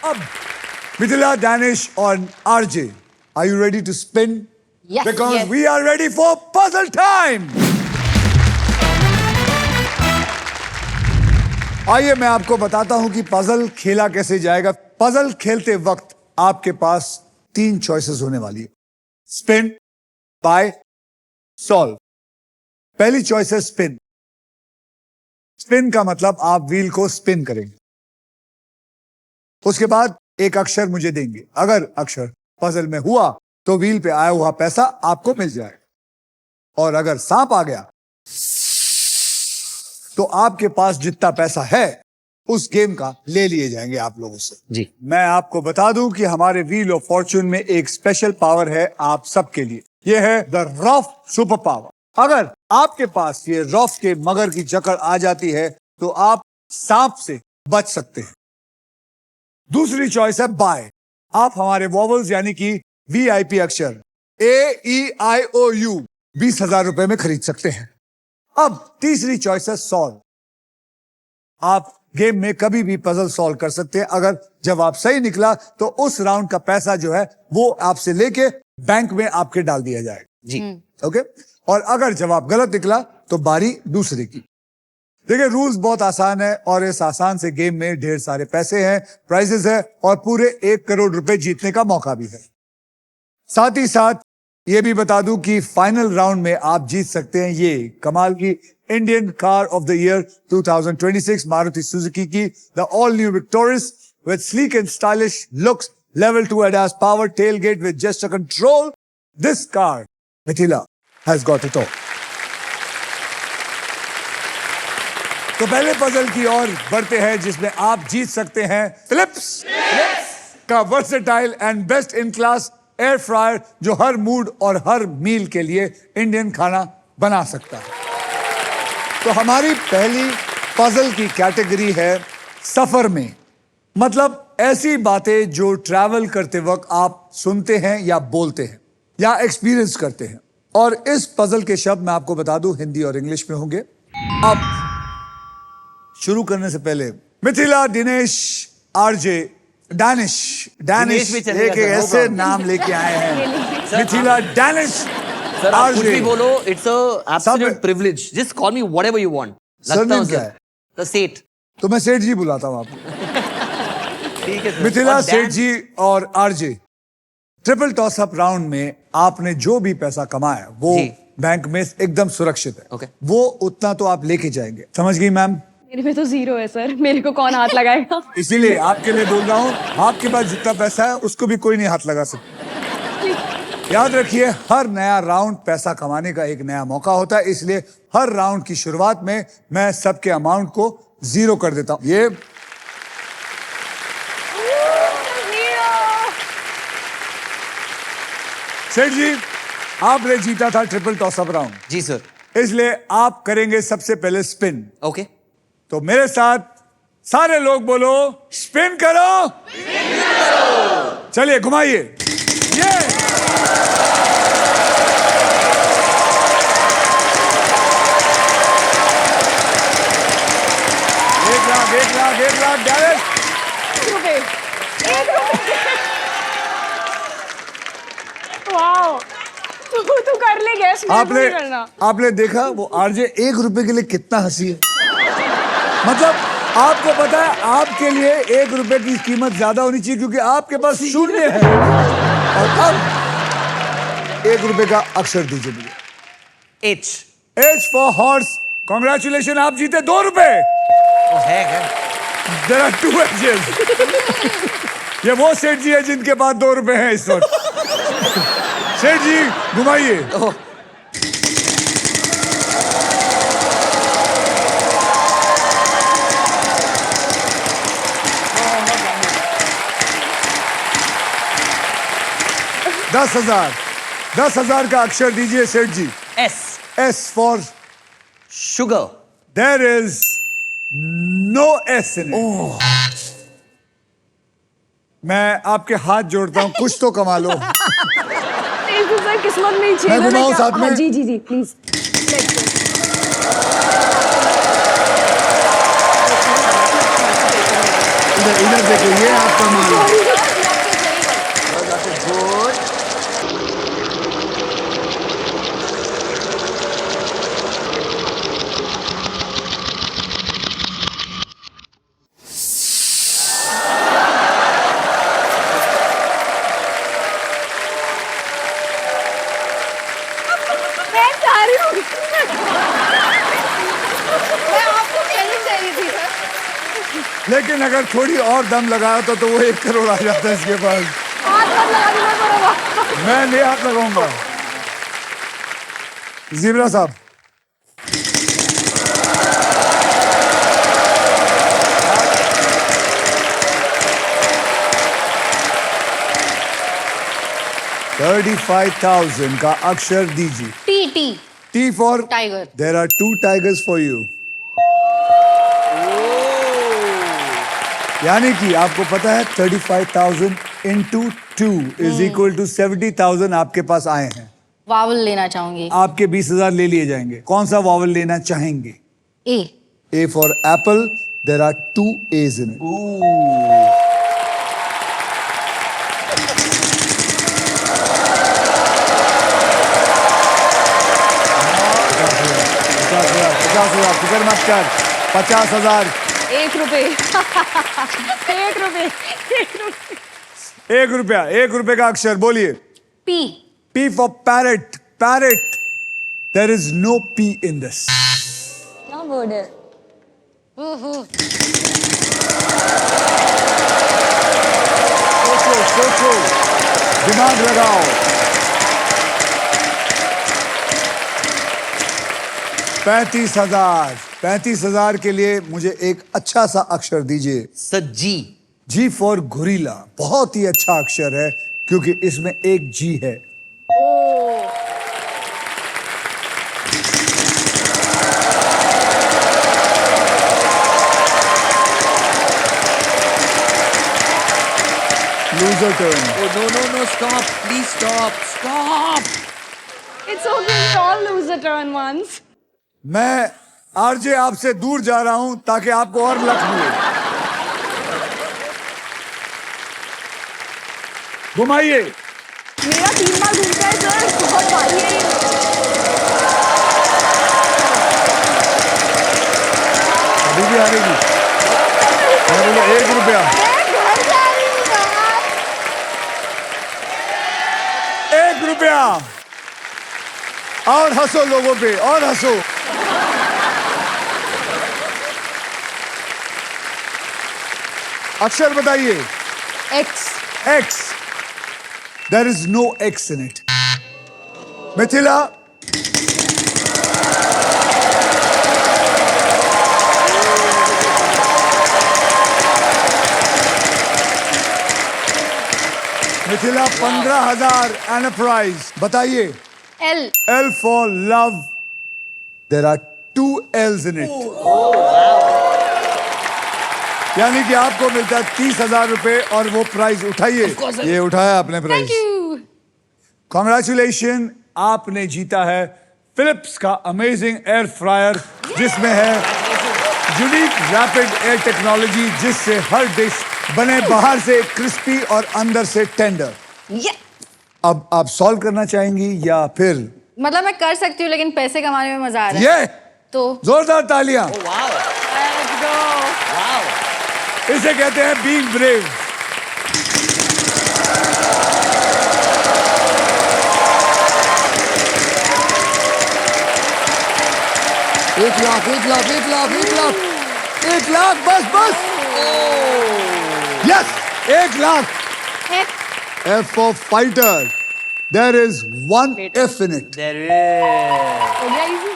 Ab, Mithila, Danish, and RJ, are you ready to spin? Yes. Because Yes. we are ready for puzzle time. आइए मैं आपको बताता हूं कि puzzle खेला कैसे जाएगा। पजल खेलते वक्त आपके पास 3 चॉइसेस होने वाली है, स्पिन, बाय, सॉल्व। पहली चॉइस है स्पिन। स्पिन का मतलब आप व्हील को स्पिन करेंगे, उसके बाद एक अक्षर मुझे देंगे। अगर अक्षर पजल में हुआ तो व्हील पे आया हुआ पैसा आपको मिल जाएगा, और अगर सांप आ गया तो आपके पास जितना पैसा है उस गेम का ले लिए जाएंगे आप लोगों से। जी। मैं आपको बता दूं कि हमारे व्हील ऑफ फॉर्च्यून में एक स्पेशल पावर है आप सबके लिए। यह है द रफ सुपर पावर। अगर आपके पास ये रफ के मगर की जकड़ आ जाती है तो आप सांप से बच सकते हैं। दूसरी चॉइस है बाय। आप हमारे वॉवल्स यानी कि वीआईपी अक्षर AEIOU 20,000 रुपए में खरीद सकते हैं। अब तीसरी चॉइस है सॉल्व। आप गेम में कभी भी पजल सॉल्व कर सकते हैं। अगर जवाब सही निकला तो उस राउंड का पैसा जो है वो आपसे लेके बैंक में आपके डाल दिया जाएगा। जी। ओके। और अगर जवाब गलत निकला तो बारी दूसरे की। देखिए रूल्स बहुत आसान है और इस आसान से गेम में ढेर सारे पैसे हैं, प्राइजेस है और पूरे 1 करोड़ रुपए जीतने का मौका भी है। साथ ही साथ ये भी बता दूं कि फाइनल राउंड में आप जीत सकते हैं ये कमाल की Indian car of the year 2026 Maruti Suzuki की the all new Victoris with sleek and stylish looks, level 2 ADAS power, tailgate with gesture control. This car, Mithila, has got it all. तो पहले पजल की ओर बढ़ते हैं जिसमें आप जीत सकते हैं फिलिप्स का versatile and best in class air fryer, जो हर मूड और हर मील के लिए इंडियन खाना बना सकता है। तो हमारी पहली पजल की कैटेगरी है सफर में, मतलब ऐसी बातें जो ट्रैवल करते वक्त आप सुनते हैं या बोलते हैं या एक्सपीरियंस करते हैं। और इस पजल के शब्द मैं आपको बता दूं हिंदी और इंग्लिश में होंगे। अब शुरू करने से पहले मिथिला, दिनेश, आरजे, डैनिश दिनेश भी चलेगा एक सर, no ऐसे problem. नाम लेके आए हैं, मिथिला, डैनिश, सर आप कुछ भी आरजे। बोलो, इट्स अ एब्सोल्यूट सब- privilege. Just call me whatever you want. Surname क्या है? द सेठ। तो मैं सेठ जी बुलाता हूं आपको। ठीक है सर। मिथिला, और सेठ Dan- जी और RJ, triple toss up round में आपने जो भी पैसा कमाया वो जी। बैंक में एकदम सुरक्षित है। Okay. वो उतना तो आप लेके जाएंगे, समझ गई मैम? मेरे में तो 0 है सर, मेरे को कौन हाथ लगाएगा? इसीलिए आपके लिए बोल रहा हूँ, आपके पास जितना पैसा है उसको भी कोई नहीं हाथ लगा सकता। याद रखिए हर नया राउंड पैसा कमाने का एक नया मौका होता है, इसलिए हर राउंड की शुरुआत में मैं सबके अमाउंट को 0 कर देता हूं। ये सेठ जी, आपने जीता था ट्रिपल टॉस अप राउंड, जी सर। इसलिए आप करेंगे सबसे पहले स्पिन। ओके। तो मेरे साथ सारे लोग बोलो स्पिन करो। चलिए घुमाइए। ये एक लाख डायरेक्ट। रुपए, 1 रुपए। वाओ, तू कर ले गैस, मेरे को नहीं करना। आपने देखा वो आरजे 1 रुपए के लिए कितना हंसी है। मतलब आपको पता है आपके लिए 1 रुपए की कीमत ज्यादा होनी चाहिए क्योंकि आपके पास 0 है। और अब 1 रुपए का अक्षर दीजिए मुझे। H. H for horse. Congratulation, आप जीते 2 रुपए। है क्या? There are 2 edges. ये वो सेठ जी है जिनके पास 2 रुपए हैं इस वक्त। सेठ जी घुमाइए। ओह, 10,000 का अक्षर दीजिए सेठ जी। S. S for sugar. There is no S in it. मैं आपके हाथ जोड़ता हूं, कुछ तो कमा लो। प्लीज सर, किस्मत में ही छेद है। मैं घुमाऊं साथ में? हाँ, जी जी जी प्लीज। इधर देखिए, ये आप पर मारो। Good. मैं चाह रही हूँ मैं आपको कहनी चाहिए थी सर। लेकिन अगर थोड़ी और दम लगाया तो वो 1 करोड़ आ जाता है इसके पास। हाथ मत लगा देना पड़ेगा। मैं नहीं हाथ लगाऊंगा। ज़ीब्रा साहब, $35,000 का अक्षर दीजिए। T T T for Tiger. There are 2 tigers for you. यानी कि आपको पता है 35,000 into 2 is equal to 70,000 आपके पास आए हैं। वावल लेना चाहूंगी। आपके 20,000 ले लिए जाएंगे। कौन सा वावल लेना चाहेंगे? ए A for apple. There are 2 A's in it. $50,000 फिक्र मत कर। 50,000 ₹1 ₹1 ₹1 का अक्षर बोलिए। P P for parrot. Parrot. There is no P in this. क्या वर्ड है? सोचो, दिमाग लगाओ। 35,000 के लिए मुझे एक अच्छा सा अक्षर दीजिए। Sir, G. G for gorilla. बहुत ही अच्छा अक्षर है क्योंकि इसमें एक G है। Loser turn. Oh, no, stop. Please stop. Stop. It's okay, we all lose a turn once. मैं आरजे आपसे दूर जा रहा हूं ताकि आपको और लक मिले। घुमाइए। मेरा 3 बार घूमता है सर, बहुत भारी है ये। अभी भी हारेगी। मैं बोला ₹1। मैं घर जा रही हूँ यार। ₹1 और हंसो लोगों पे, और हंसो। अक्षर बताइए। X. X. There is no X in it. Mithila. Mithila 15,000 and a prize. बताइए। L L for love. There are 2 L's in it. यानी कि आपको मिलता है ₹30,000 और वो प्राइज उठाइए। ये उठाया आपने प्राइज। कॉन्ग्रेचुलेशन, आपने जीता है फिलिप्स का अमेजिंग एयर फ्रायर जिसमें है यूनिक रैपिड एयर टेक्नोलॉजी जिससे हर डिश बने बाहर से क्रिस्पी और अंदर से टेंडर। अब आप सॉल्व करना चाहेंगी या फिर? मतलब मैं कर सकती हूँ लेकिन पैसे कमाने में मजा आ रहा है। ये तो जोरदार तालियां। Oh, wow. Let's go. Wow. इसे कहते हैं बीइंग ब्रेव। एक लाख बस yes 1 lakh. F for fighter. There is 1 F in it. There is. हो गया easy?